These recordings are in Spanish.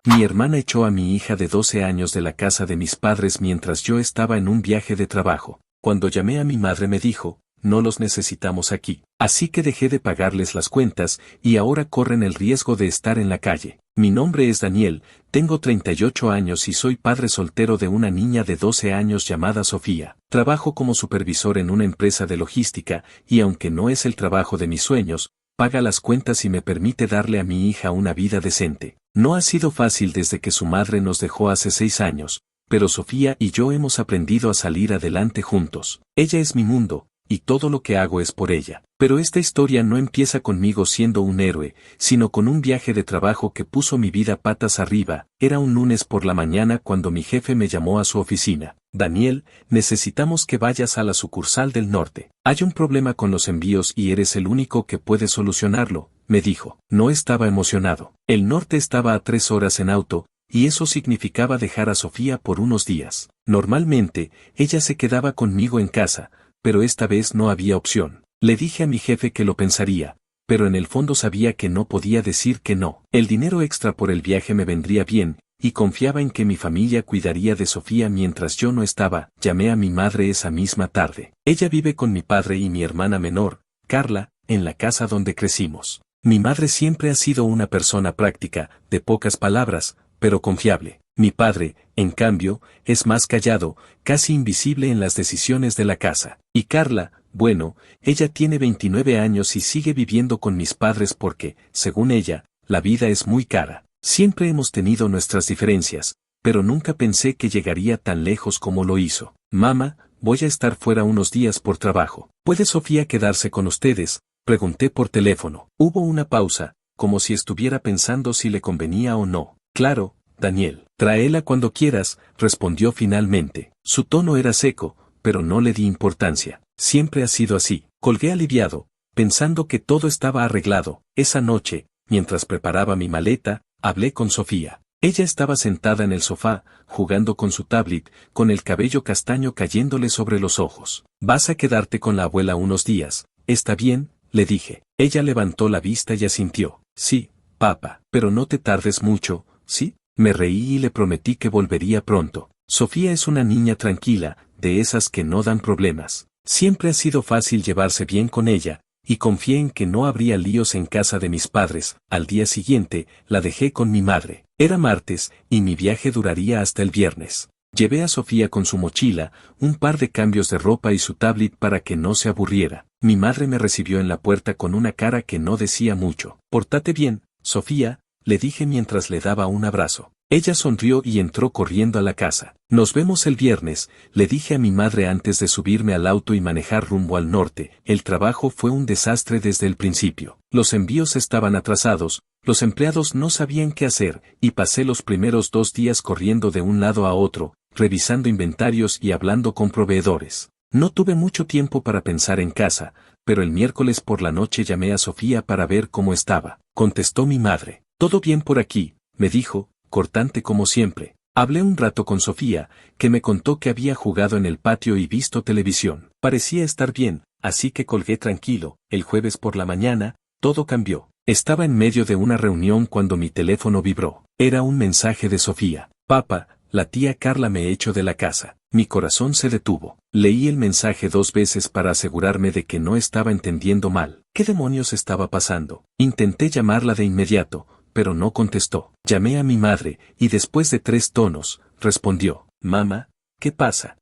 Mi hermana echó a mi hija de 12 años de la casa de mis padres mientras yo estaba en un viaje de trabajo. Cuando llamé a mi madre me dijo, no los necesitamos aquí. Así que dejé de pagarles las cuentas y ahora corren el riesgo de estar en la calle. Mi nombre es Daniel, tengo 38 años y soy padre soltero de una niña de 12 años llamada Sofía. Trabajo como supervisor en una empresa de logística y aunque no es el trabajo de mis sueños, paga las cuentas y me permite darle a mi hija una vida decente. No ha sido fácil desde que su madre nos dejó hace 6 años, pero Sofía y yo hemos aprendido a salir adelante juntos. Ella es mi mundo, y todo lo que hago es por ella. Pero esta historia no empieza conmigo siendo un héroe, sino con un viaje de trabajo que puso mi vida patas arriba. Era un lunes por la mañana cuando mi jefe me llamó a su oficina. Daniel, necesitamos que vayas a la sucursal del norte. Hay un problema con los envíos y eres el único que puede solucionarlo, me dijo. No estaba emocionado. El norte estaba a 3 horas en auto, y eso significaba dejar a Sofía por unos días. Normalmente, ella se quedaba conmigo en casa, pero esta vez no había opción. Le dije a mi jefe que lo pensaría, pero en el fondo sabía que no podía decir que no. El dinero extra por el viaje me vendría bien, y confiaba en que mi familia cuidaría de Sofía mientras yo no estaba. Llamé a mi madre esa misma tarde. Ella vive con mi padre y mi hermana menor, Carla, en la casa donde crecimos. Mi madre siempre ha sido una persona práctica, de pocas palabras, pero confiable. Mi padre, en cambio, es más callado, casi invisible en las decisiones de la casa. Y Carla, bueno, ella tiene 29 años y sigue viviendo con mis padres porque, según ella, la vida es muy cara. Siempre hemos tenido nuestras diferencias, pero nunca pensé que llegaría tan lejos como lo hizo. Mamá, voy a estar fuera unos días por trabajo. ¿Puede Sofía quedarse con ustedes? Pregunté por teléfono. Hubo una pausa, como si estuviera pensando si le convenía o no. Claro, Daniel. Tráela cuando quieras, respondió finalmente. Su tono era seco, pero no le di importancia. Siempre ha sido así. Colgué aliviado, pensando que todo estaba arreglado. Esa noche, mientras preparaba mi maleta, hablé con Sofía. Ella estaba sentada en el sofá, jugando con su tablet, con el cabello castaño cayéndole sobre los ojos. Vas a quedarte con la abuela unos días, ¿está bien? Le dije. Ella levantó la vista y asintió. Sí, papá, pero no te tardes mucho, ¿sí? Me reí y le prometí que volvería pronto. Sofía es una niña tranquila, de esas que no dan problemas. Siempre ha sido fácil llevarse bien con ella, y confié en que no habría líos en casa de mis padres. Al día siguiente, la dejé con mi madre. Era martes, y mi viaje duraría hasta el viernes. Llevé a Sofía con su mochila, un par de cambios de ropa y su tablet para que no se aburriera. Mi madre me recibió en la puerta con una cara que no decía mucho. Pórtate bien, Sofía, le dije mientras le daba un abrazo. Ella sonrió y entró corriendo a la casa. Nos vemos el viernes, le dije a mi madre antes de subirme al auto y manejar rumbo al norte. El trabajo fue un desastre desde el principio. Los envíos estaban atrasados, los empleados no sabían qué hacer, y pasé los primeros 2 días corriendo de un lado a otro, revisando inventarios y hablando con proveedores. No tuve mucho tiempo para pensar en casa, pero el miércoles por la noche llamé a Sofía para ver cómo estaba. Contestó mi madre. Todo bien por aquí, me dijo, cortante como siempre. Hablé un rato con Sofía, que me contó que había jugado en el patio y visto televisión. Parecía estar bien, así que colgué tranquilo. El jueves por la mañana, todo cambió. Estaba en medio de una reunión cuando mi teléfono vibró. Era un mensaje de Sofía. Papá, la tía Carla me echó de la casa. Mi corazón se detuvo. Leí el mensaje 2 veces para asegurarme de que no estaba entendiendo mal. ¿Qué demonios estaba pasando? Intenté llamarla de inmediato, pero no contestó. Llamé a mi madre, y después de 3 tonos, respondió. Mamá, ¿qué pasa?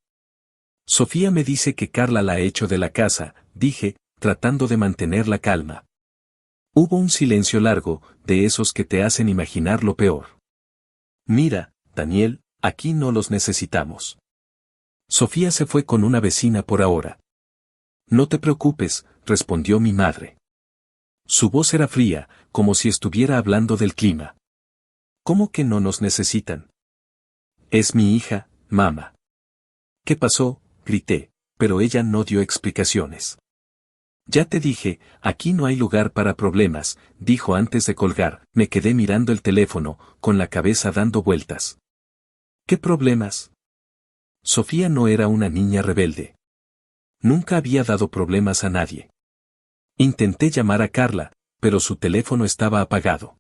Sofía me dice que Carla la ha hecho de la casa, dije, tratando de mantener la calma. Hubo un silencio largo, de esos que te hacen imaginar lo peor. Mira, Daniel, aquí no los necesitamos. Sofía se fue con una vecina por ahora. No te preocupes, respondió mi madre. Su voz era fría, como si estuviera hablando del clima. ¿Cómo que no nos necesitan? Es mi hija, mamá. ¿Qué pasó? Grité, pero ella no dio explicaciones. Ya te dije, aquí no hay lugar para problemas, dijo antes de colgar. Me quedé mirando el teléfono, con la cabeza dando vueltas. ¿Qué problemas? Sofía no era una niña rebelde. Nunca había dado problemas a nadie. Intenté llamar a Carla, pero su teléfono estaba apagado.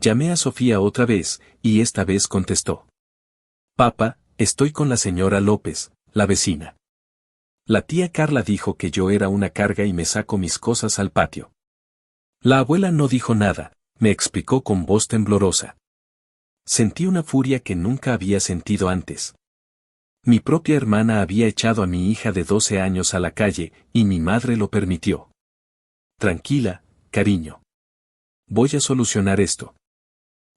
Llamé a Sofía otra vez, y esta vez contestó. Papá, estoy con la señora López, la vecina. La tía Carla dijo que yo era una carga y me saco mis cosas al patio. La abuela no dijo nada, me explicó con voz temblorosa. Sentí una furia que nunca había sentido antes. Mi propia hermana había echado a mi hija de 12 años a la calle, y mi madre lo permitió. Tranquila, cariño. Voy a solucionar esto.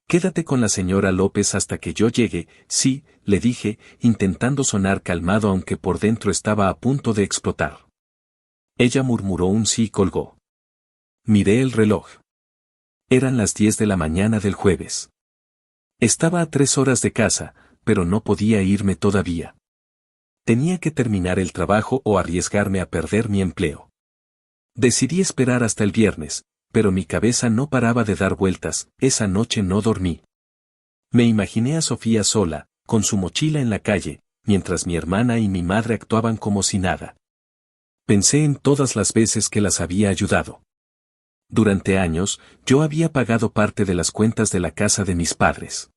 Quédate con la señora López hasta que yo llegue, sí, le dije, intentando sonar calmado aunque por dentro estaba a punto de explotar. Ella murmuró un sí y colgó. Miré el reloj. Eran las 10 de la mañana del jueves. Estaba a 3 horas de casa, pero no podía irme todavía. Tenía que terminar el trabajo o arriesgarme a perder mi empleo. Decidí esperar hasta el viernes, pero mi cabeza no paraba de dar vueltas, esa noche no dormí. Me imaginé a Sofía sola, con su mochila en la calle, mientras mi hermana y mi madre actuaban como si nada. Pensé en todas las veces que las había ayudado. Durante años, yo había pagado parte de las cuentas de la casa de mis padres.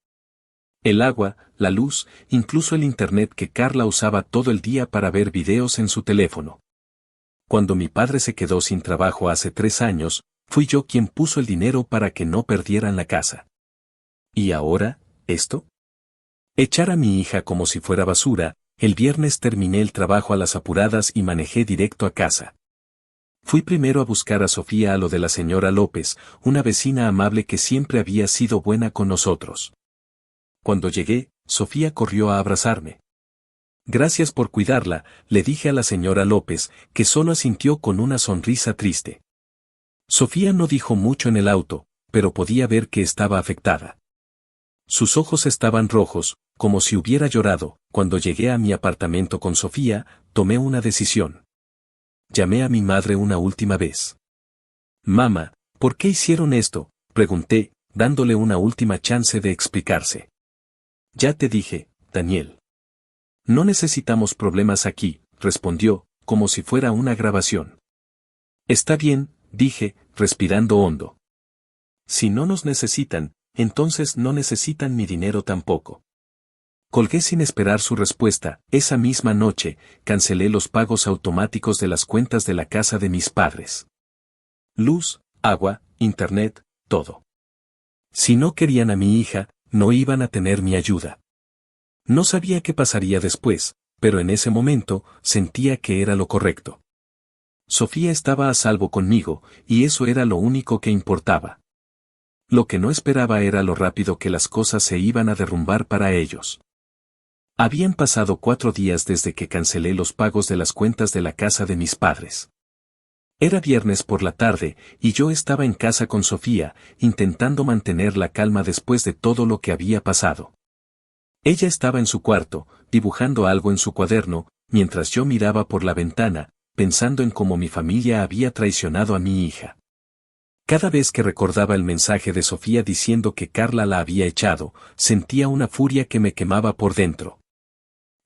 El agua, la luz, incluso el internet que Carla usaba todo el día para ver videos en su teléfono. Cuando mi padre se quedó sin trabajo hace 3 años, fui yo quien puso el dinero para que no perdieran la casa. ¿Y ahora, esto? Echar a mi hija como si fuera basura. El viernes terminé el trabajo a las apuradas y manejé directo a casa. Fui primero a buscar a Sofía a lo de la señora López, una vecina amable que siempre había sido buena con nosotros. Cuando llegué, Sofía corrió a abrazarme. Gracias por cuidarla, le dije a la señora López, que solo asintió con una sonrisa triste. Sofía no dijo mucho en el auto, pero podía ver que estaba afectada. Sus ojos estaban rojos, como si hubiera llorado. Cuando llegué a mi apartamento con Sofía, tomé una decisión. Llamé a mi madre una última vez. Mamá, ¿por qué hicieron esto?, pregunté, dándole una última chance de explicarse. Ya te dije, Daniel. No necesitamos problemas aquí, respondió, como si fuera una grabación. Está bien, dije, respirando hondo. Si no nos necesitan, entonces no necesitan mi dinero tampoco. Colgué sin esperar su respuesta. Esa misma noche, cancelé los pagos automáticos de las cuentas de la casa de mis padres. Luz, agua, internet, todo. Si no querían a mi hija, no iban a tener mi ayuda. No sabía qué pasaría después, pero en ese momento, sentía que era lo correcto. Sofía estaba a salvo conmigo, y eso era lo único que importaba. Lo que no esperaba era lo rápido que las cosas se iban a derrumbar para ellos. Habían pasado 4 días desde que cancelé los pagos de las cuentas de la casa de mis padres. Era viernes por la tarde, y yo estaba en casa con Sofía, intentando mantener la calma después de todo lo que había pasado. Ella estaba en su cuarto, dibujando algo en su cuaderno, mientras yo miraba por la ventana, pensando en cómo mi familia había traicionado a mi hija. Cada vez que recordaba el mensaje de Sofía diciendo que Carla la había echado, sentía una furia que me quemaba por dentro.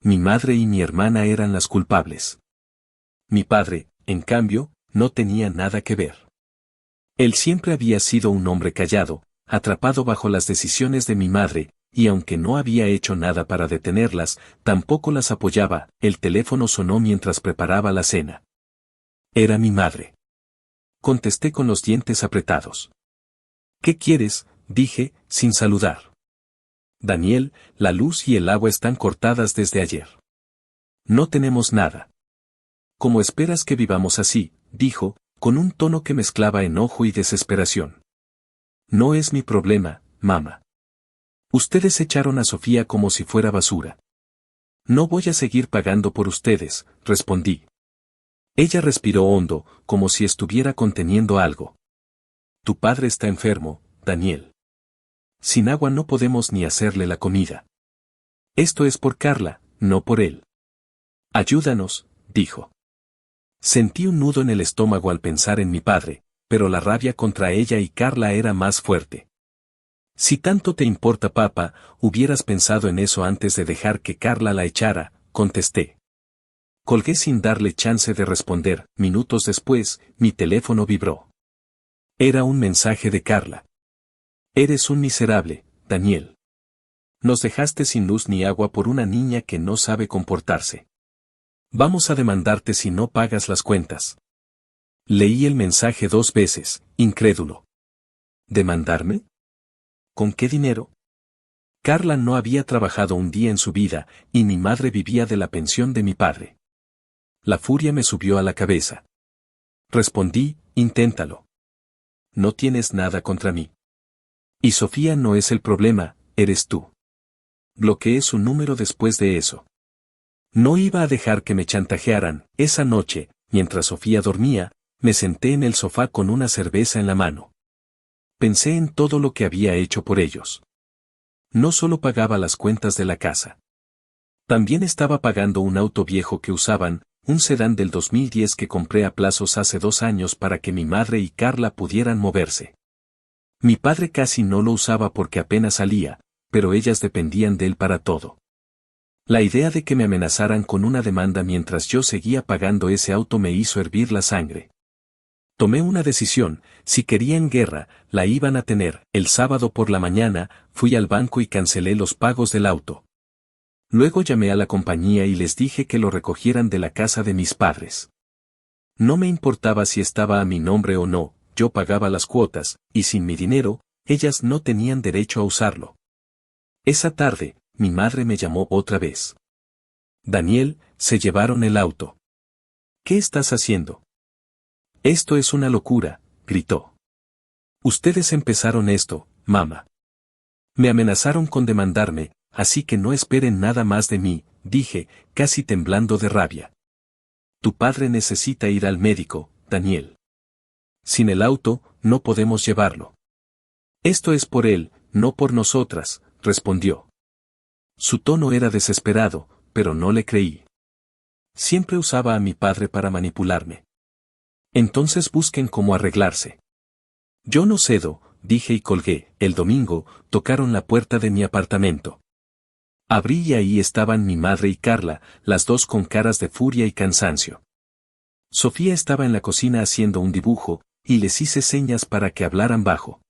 Mi madre y mi hermana eran las culpables. Mi padre, en cambio, no tenía nada que ver. Él siempre había sido un hombre callado, atrapado bajo las decisiones de mi madre, y aunque no había hecho nada para detenerlas, tampoco las apoyaba. El teléfono sonó mientras preparaba la cena. Era mi madre. Contesté con los dientes apretados. ¿Qué quieres?, dije, sin saludar. Daniel, la luz y el agua están cortadas desde ayer. No tenemos nada. ¿Cómo esperas que vivamos así?, dijo, con un tono que mezclaba enojo y desesperación. No es mi problema, mamá. Ustedes echaron a Sofía como si fuera basura. No voy a seguir pagando por ustedes, respondí. Ella respiró hondo, como si estuviera conteniendo algo. Tu padre está enfermo, Daniel. Sin agua no podemos ni hacerle la comida. Esto es por Carla, no por él. Ayúdanos, dijo. Sentí un nudo en el estómago al pensar en mi padre, pero la rabia contra ella y Carla era más fuerte. Si tanto te importa, papá, hubieras pensado en eso antes de dejar que Carla la echara, contesté. Colgué sin darle chance de responder. Minutos después, mi teléfono vibró. Era un mensaje de Carla. Eres un miserable, Daniel. Nos dejaste sin luz ni agua por una niña que no sabe comportarse. Vamos a demandarte si no pagas las cuentas. Leí el mensaje 2 veces, incrédulo. ¿Demandarme? ¿Con qué dinero? Carla no había trabajado un día en su vida, y mi madre vivía de la pensión de mi padre. La furia me subió a la cabeza. Respondí, inténtalo. No tienes nada contra mí. Y Sofía no es el problema, eres tú. Bloqueé su número después de eso. No iba a dejar que me chantajearan. Esa noche, mientras Sofía dormía, me senté en el sofá con una cerveza en la mano. Pensé en todo lo que había hecho por ellos. No solo pagaba las cuentas de la casa. También estaba pagando un auto viejo que usaban, un sedán del 2010 que compré a plazos hace 2 años para que mi madre y Carla pudieran moverse. Mi padre casi no lo usaba porque apenas salía, pero ellas dependían de él para todo. La idea de que me amenazaran con una demanda mientras yo seguía pagando ese auto me hizo hervir la sangre. Tomé una decisión, si querían guerra, la iban a tener. El sábado por la mañana, fui al banco y cancelé los pagos del auto. Luego llamé a la compañía y les dije que lo recogieran de la casa de mis padres. No me importaba si estaba a mi nombre o no, yo pagaba las cuotas, y sin mi dinero, ellas no tenían derecho a usarlo. Esa tarde, mi madre me llamó otra vez. Daniel, se llevaron el auto. ¿Qué estás haciendo? Esto es una locura, gritó. Ustedes empezaron esto, mamá. Me amenazaron con demandarme, así que no esperen nada más de mí, dije, casi temblando de rabia. Tu padre necesita ir al médico, Daniel. Sin el auto, no podemos llevarlo. Esto es por él, no por nosotras, respondió. Su tono era desesperado, pero no le creí. Siempre usaba a mi padre para manipularme. Entonces busquen cómo arreglarse. Yo no cedo, dije y colgué. El domingo, tocaron la puerta de mi apartamento. Abrí y ahí estaban mi madre y Carla, las dos con caras de furia y cansancio. Sofía estaba en la cocina haciendo un dibujo, y les hice señas para que hablaran bajo.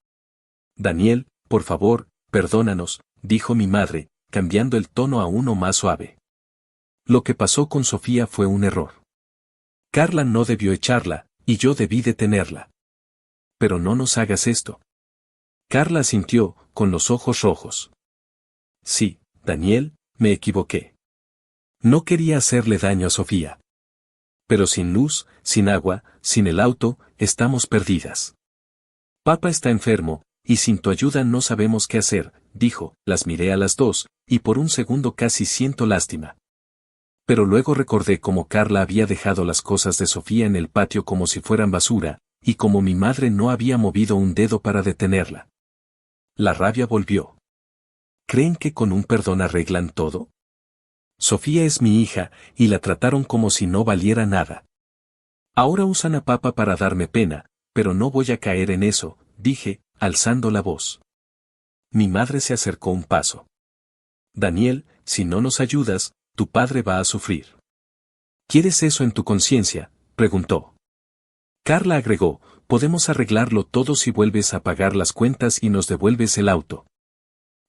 Daniel, por favor, perdónanos, dijo mi madre, cambiando el tono a uno más suave. Lo que pasó con Sofía fue un error. Carla no debió echarla, y yo debí detenerla. Pero no nos hagas esto. Carla asintió, con los ojos rojos. Sí, Daniel, me equivoqué. No quería hacerle daño a Sofía. Pero sin luz, sin agua, sin el auto, estamos perdidas. Papá está enfermo, y sin tu ayuda no sabemos qué hacer, dijo. Las miré a las dos, y por un segundo casi siento lástima. Pero luego recordé cómo Carla había dejado las cosas de Sofía en el patio como si fueran basura, y como mi madre no había movido un dedo para detenerla. La rabia volvió. ¿Creen que con un perdón arreglan todo? Sofía es mi hija, y la trataron como si no valiera nada. Ahora usan a papá para darme pena, pero no voy a caer en eso, dije, alzando la voz. Mi madre se acercó un paso. Daniel, si no nos ayudas, tu padre va a sufrir. ¿Quieres eso en tu conciencia?, preguntó. Carla agregó, podemos arreglarlo todo si vuelves a pagar las cuentas y nos devuelves el auto.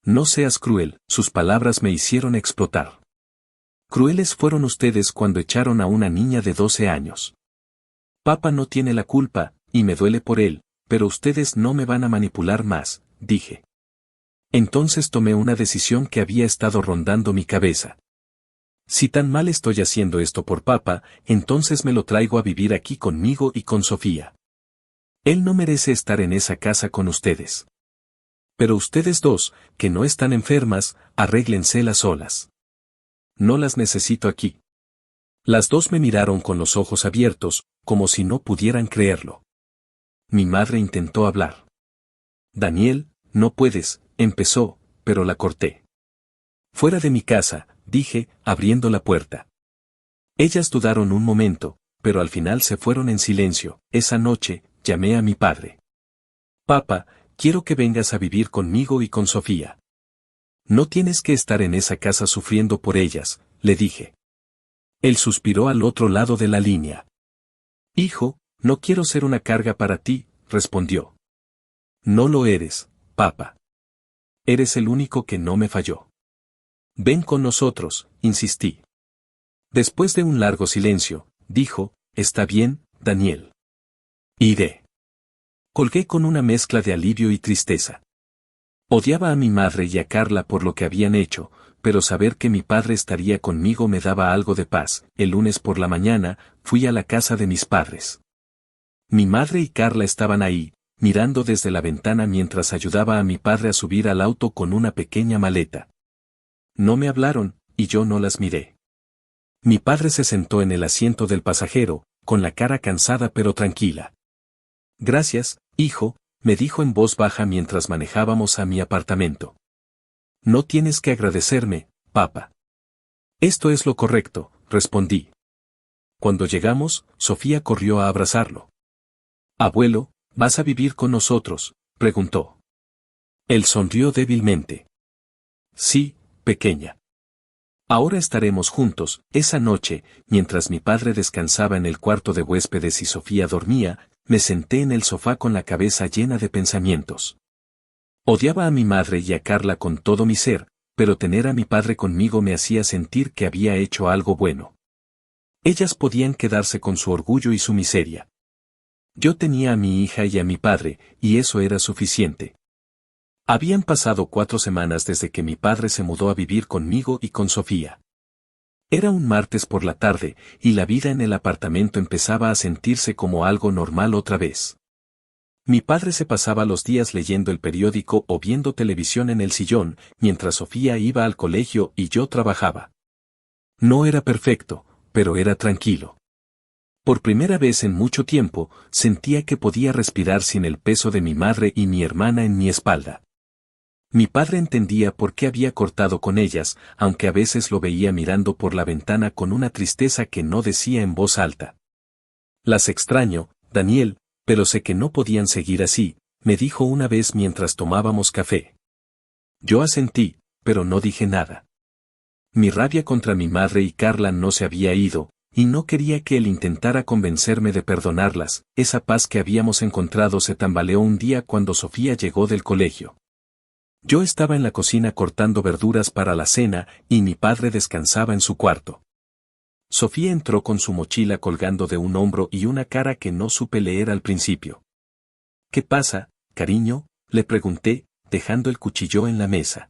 No seas cruel, sus palabras me hicieron explotar. Crueles fueron ustedes cuando echaron a una niña de 12 años. Papá no tiene la culpa, y me duele por él, pero ustedes no me van a manipular más, dije. Entonces tomé una decisión que había estado rondando mi cabeza. Si tan mal estoy haciendo esto por papá, entonces me lo traigo a vivir aquí conmigo y con Sofía. Él no merece estar en esa casa con ustedes. Pero ustedes dos, que no están enfermas, arréglenselas solas. No las necesito aquí. Las dos me miraron con los ojos abiertos, como si no pudieran creerlo. Mi madre intentó hablar. Daniel, no puedes, empezó, pero la corté. Fuera de mi casa, dije, abriendo la puerta. Ellas dudaron un momento, pero al final se fueron en silencio. Esa noche, llamé a mi padre. Papá, quiero que vengas a vivir conmigo y con Sofía. No tienes que estar en esa casa sufriendo por ellas, le dije. Él suspiró al otro lado de la línea. Hijo, no quiero ser una carga para ti, respondió. No lo eres, papá. Eres el único que no me falló. Ven con nosotros, insistí. Después de un largo silencio, dijo, está bien, Daniel. Iré. Colgué con una mezcla de alivio y tristeza. Odiaba a mi madre y a Carla por lo que habían hecho, pero saber que mi padre estaría conmigo me daba algo de paz. El lunes por la mañana, fui a la casa de mis padres. Mi madre y Carla estaban ahí, mirando desde la ventana mientras ayudaba a mi padre a subir al auto con una pequeña maleta. No me hablaron, y yo no las miré. Mi padre se sentó en el asiento del pasajero, con la cara cansada pero tranquila. Gracias, hijo, me dijo en voz baja mientras manejábamos a mi apartamento. No tienes que agradecerme, papá. Esto es lo correcto, respondí. Cuando llegamos, Sofía corrió a abrazarlo. Abuelo, ¿vas a vivir con nosotros?, preguntó. Él sonrió débilmente. Sí, pequeña. Ahora estaremos juntos. Esa noche, mientras mi padre descansaba en el cuarto de huéspedes y Sofía dormía, me senté en el sofá con la cabeza llena de pensamientos. Odiaba a mi madre y a Carla con todo mi ser, pero tener a mi padre conmigo me hacía sentir que había hecho algo bueno. Ellas podían quedarse con su orgullo y su miseria. Yo tenía a mi hija y a mi padre, y eso era suficiente. Habían pasado 4 semanas desde que mi padre se mudó a vivir conmigo y con Sofía. Era un martes por la tarde, y la vida en el apartamento empezaba a sentirse como algo normal otra vez. Mi padre se pasaba los días leyendo el periódico o viendo televisión en el sillón, mientras Sofía iba al colegio y yo trabajaba. No era perfecto, pero era tranquilo. Por primera vez en mucho tiempo, sentía que podía respirar sin el peso de mi madre y mi hermana en mi espalda. Mi padre entendía por qué había cortado con ellas, aunque a veces lo veía mirando por la ventana con una tristeza que no decía en voz alta. Las extraño, Daniel, pero sé que no podían seguir así, me dijo una vez mientras tomábamos café. Yo asentí, pero no dije nada. Mi rabia contra mi madre y Carla no se había ido, y no quería que él intentara convencerme de perdonarlas. Esa paz que habíamos encontrado se tambaleó un día cuando Sofía llegó del colegio. Yo estaba en la cocina cortando verduras para la cena, y mi padre descansaba en su cuarto. Sofía entró con su mochila colgando de un hombro y una cara que no supe leer al principio. ¿Qué pasa, cariño?, le pregunté, dejando el cuchillo en la mesa.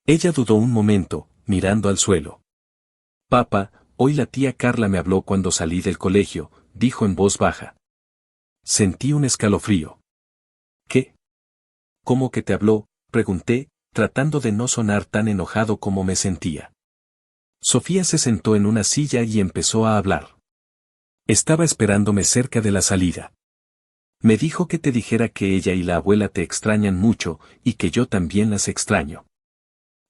Ella dudó un momento, mirando al suelo. Papá, hoy la tía Carla me habló cuando salí del colegio, dijo en voz baja. Sentí un escalofrío. ¿Qué? ¿Cómo que te habló?, pregunté, tratando de no sonar tan enojado como me sentía. Sofía se sentó en una silla y empezó a hablar. Estaba esperándome cerca de la salida. Me dijo que te dijera que ella y la abuela te extrañan mucho, y que yo también las extraño.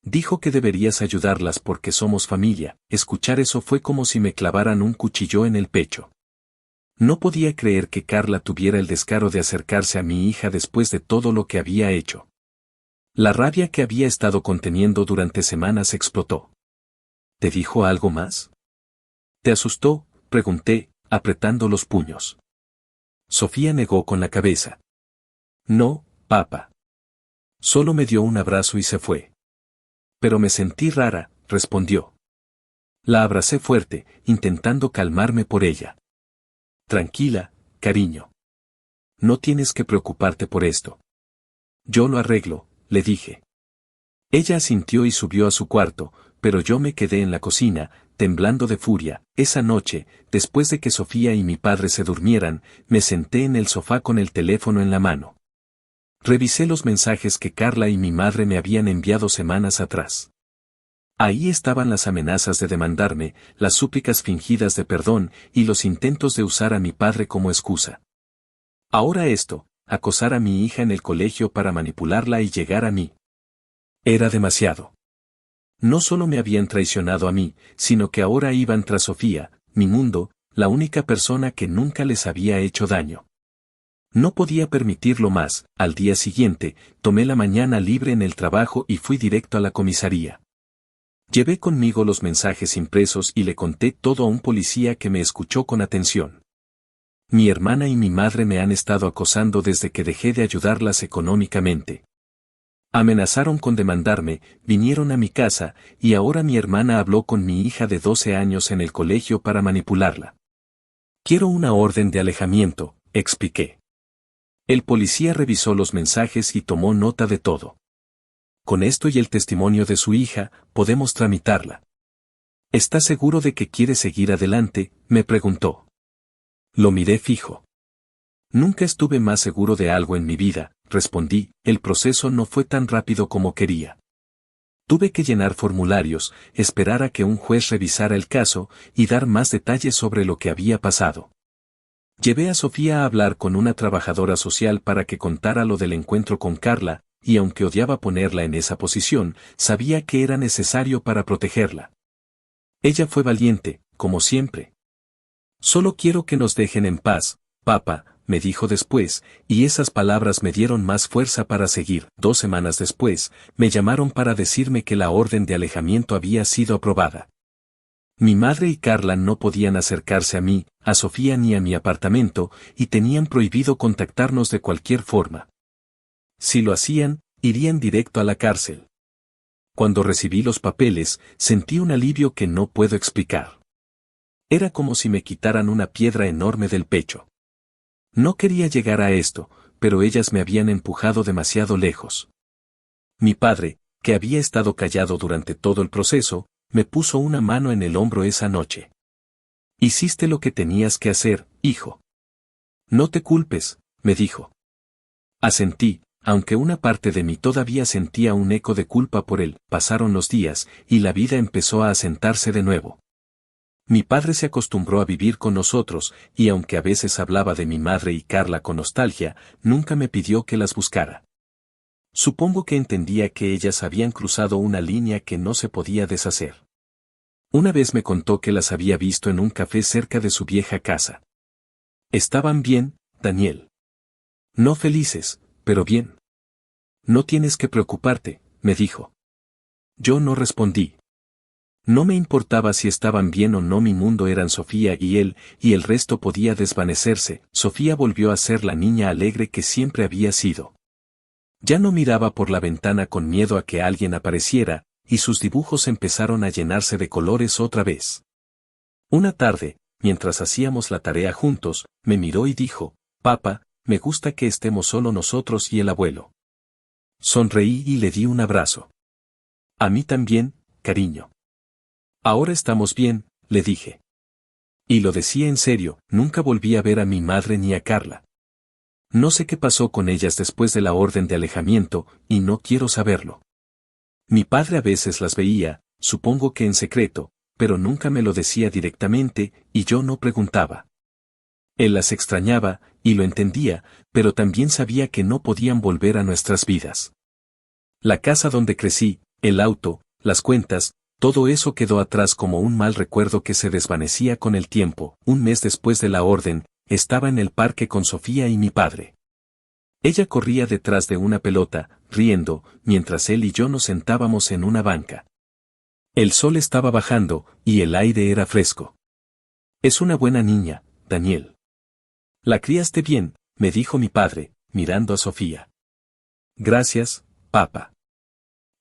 Dijo que deberías ayudarlas porque somos familia. Escuchar eso fue como si me clavaran un cuchillo en el pecho. No podía creer que Carla tuviera el descaro de acercarse a mi hija después de todo lo que había hecho. La rabia que había estado conteniendo durante semanas explotó. ¿Te dijo algo más? ¿Te asustó?, pregunté, apretando los puños. Sofía negó con la cabeza. No, papá. Solo me dio un abrazo y se fue. Pero me sentí rara, respondió. La abracé fuerte, intentando calmarme por ella. Tranquila, cariño. No tienes que preocuparte por esto. Yo lo arreglo, le dije. Ella asintió y subió a su cuarto, pero yo me quedé en la cocina, temblando de furia. Esa noche, después de que Sofía y mi padre se durmieran, me senté en el sofá con el teléfono en la mano. Revisé los mensajes que Carla y mi madre me habían enviado semanas atrás. Ahí estaban las amenazas de demandarme, las súplicas fingidas de perdón y los intentos de usar a mi padre como excusa. Ahora esto, acosar a mi hija en el colegio para manipularla y llegar a mí. Era demasiado. No solo me habían traicionado a mí, sino que ahora iban tras Sofía, mi mundo, la única persona que nunca les había hecho daño. No podía permitirlo más. Al día siguiente, tomé la mañana libre en el trabajo y fui directo a la comisaría. Llevé conmigo los mensajes impresos y le conté todo a un policía que me escuchó con atención. Mi hermana y mi madre me han estado acosando desde que dejé de ayudarlas económicamente. Amenazaron con demandarme, vinieron a mi casa, y ahora mi hermana habló con mi hija de 12 años en el colegio para manipularla. Quiero una orden de alejamiento, expliqué. El policía revisó los mensajes y tomó nota de todo. Con esto y el testimonio de su hija, podemos tramitarla. ¿Está seguro de que quiere seguir adelante?, me preguntó. Lo miré fijo. Nunca estuve más seguro de algo en mi vida, respondí, el proceso no fue tan rápido como quería. Tuve que llenar formularios, esperar a que un juez revisara el caso y dar más detalles sobre lo que había pasado. Llevé a Sofía a hablar con una trabajadora social para que contara lo del encuentro con Carla, y aunque odiaba ponerla en esa posición, sabía que era necesario para protegerla. Ella fue valiente, como siempre. Solo quiero que nos dejen en paz, papá, me dijo después, y esas palabras me dieron más fuerza para seguir. 2 semanas después, me llamaron para decirme que la orden de alejamiento había sido aprobada. Mi madre y Carla no podían acercarse a mí, a Sofía ni a mi apartamento, y tenían prohibido contactarnos de cualquier forma. Si lo hacían, irían directo a la cárcel. Cuando recibí los papeles, sentí un alivio que no puedo explicar. Era como si me quitaran una piedra enorme del pecho. No quería llegar a esto, pero ellas me habían empujado demasiado lejos. Mi padre, que había estado callado durante todo el proceso, me puso una mano en el hombro esa noche. Hiciste lo que tenías que hacer, hijo. No te culpes, me dijo. Asentí, aunque una parte de mí todavía sentía un eco de culpa por él. Pasaron los días, y la vida empezó a asentarse de nuevo. Mi padre se acostumbró a vivir con nosotros, y aunque a veces hablaba de mi madre y Carla con nostalgia, nunca me pidió que las buscara. Supongo que entendía que ellas habían cruzado una línea que no se podía deshacer. Una vez me contó que las había visto en un café cerca de su vieja casa. Estaban bien, Daniel. No felices, pero bien. No tienes que preocuparte, me dijo. Yo no respondí. No me importaba si estaban bien o no, mi mundo eran Sofía y él, y el resto podía desvanecerse. Sofía volvió a ser la niña alegre que siempre había sido. Ya no miraba por la ventana con miedo a que alguien apareciera, y sus dibujos empezaron a llenarse de colores otra vez. Una tarde, mientras hacíamos la tarea juntos, me miró y dijo, papá, me gusta que estemos solo nosotros y el abuelo. Sonreí y le di un abrazo. A mí también, cariño. Ahora estamos bien, le dije. Y lo decía en serio, nunca volví a ver a mi madre ni a Carla. No sé qué pasó con ellas después de la orden de alejamiento, y no quiero saberlo. Mi padre a veces las veía, supongo que en secreto, pero nunca me lo decía directamente, y yo no preguntaba. Él las extrañaba, y lo entendía, pero también sabía que no podían volver a nuestras vidas. La casa donde crecí, el auto, las cuentas, todo eso quedó atrás como un mal recuerdo que se desvanecía con el tiempo. Un mes después de la orden, estaba en el parque con Sofía y mi padre. Ella corría detrás de una pelota, riendo, mientras él y yo nos sentábamos en una banca. El sol estaba bajando, y el aire era fresco. Es una buena niña, Daniel. La criaste bien, me dijo mi padre, mirando a Sofía. Gracias, papá.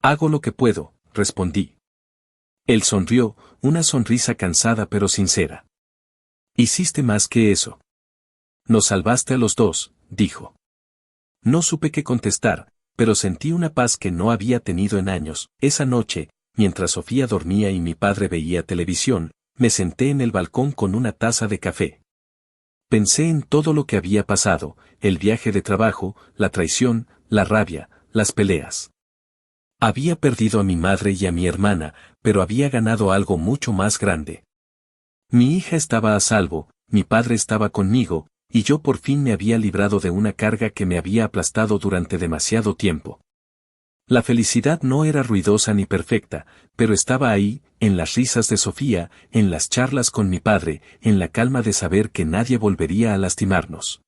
Hago lo que puedo, respondí. Él sonrió, una sonrisa cansada pero sincera. Hiciste más que eso. Nos salvaste a los dos, dijo. No supe qué contestar, pero sentí una paz que no había tenido en años. Esa noche, mientras Sofía dormía y mi padre veía televisión, me senté en el balcón con una taza de café. Pensé en todo lo que había pasado, el viaje de trabajo, la traición, la rabia, las peleas. Había perdido a mi madre y a mi hermana, pero había ganado algo mucho más grande. Mi hija estaba a salvo, mi padre estaba conmigo, y yo por fin me había librado de una carga que me había aplastado durante demasiado tiempo. La felicidad no era ruidosa ni perfecta, pero estaba ahí, en las risas de Sofía, en las charlas con mi padre, en la calma de saber que nadie volvería a lastimarnos.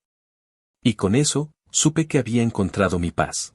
Y con eso, supe que había encontrado mi paz.